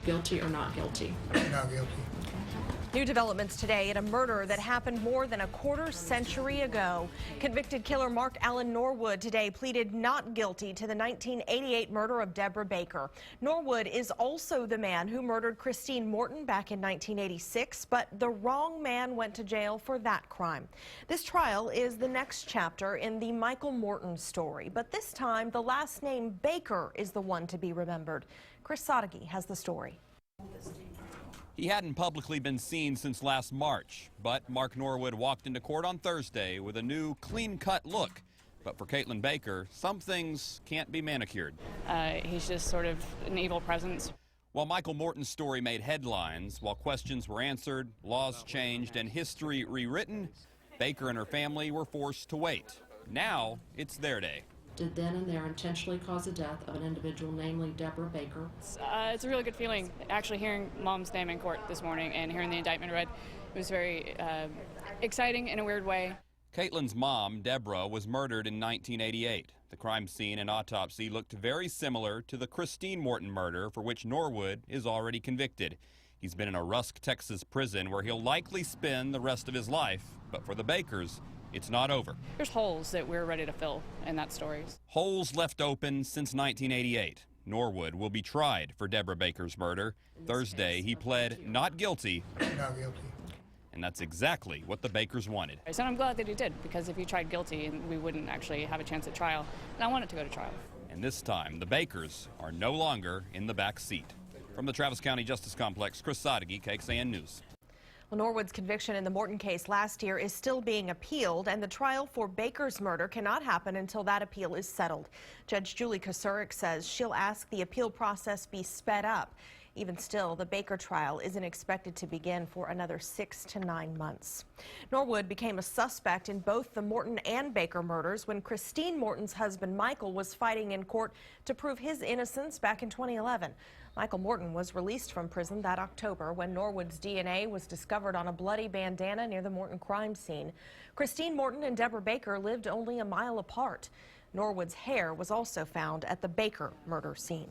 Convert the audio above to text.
guilty or not guilty? Not guilty. New developments today at a murder that happened more than a quarter century ago. Convicted killer Mark Allen Norwood today pleaded not guilty to the 1988 murder of Debra Baker. Norwood is also the man who murdered Christine Morton back in 1986, but the wrong man went to jail for that crime. This trial is the next chapter in the Michael Morton story, but this time the last name Baker is the one to be remembered. Chris Sadeghi has the story. He hadn't publicly been seen since last March, but Mark Norwood walked into court on Thursday with a new clean-cut look. But for Caitlin Baker, some things can't be manicured. He's just sort of an evil presence. While Michael Morton's story made headlines, while questions were answered, laws changed, and history rewritten, Baker and her family were forced to wait. Now, it's their day. Did then and there intentionally cause the death of an individual, namely Debra Baker? It's a really good feeling, actually hearing Mom's name in court this morning and hearing the indictment read. It was very exciting in a weird way. Caitlin's mom, Debra, was murdered in 1988. The crime scene and autopsy looked very similar to the Christine Morton murder, for which Norwood is already convicted. He's been in a Rusk, Texas prison where he'll likely spend the rest of his life. But for the Bakers, it's not over. There's holes that we're ready to fill in that story. Holes left open since 1988. Norwood will be tried for Debra Baker's murder. Thursday, he pled not guilty. Not guilty. And that's exactly what the Bakers wanted. So I'm glad that he did, because if he tried guilty, we wouldn't actually have a chance at trial. And I want it to go to trial. And this time, the Bakers are no longer in the back seat. From the Travis County Justice Complex, Chris Sadeghi, KXAN News. Well, Norwood's conviction in the Morton case last year is still being appealed, and the trial for Baker's murder cannot happen until that appeal is settled. Judge Julie Kosurik says she'll ask the appeal process be sped up. Even still, the Baker trial isn't expected to begin for another 6 to 9 months. Norwood became a suspect in both the Morton and Baker murders when Christine Morton's husband Michael was fighting in court to prove his innocence back in 2011. Michael Morton was released from prison that October when Norwood's DNA was discovered on a bloody bandana near the Morton crime scene. Christine Morton and Debra Baker lived only a mile apart. Norwood's hair was also found at the Baker murder scene.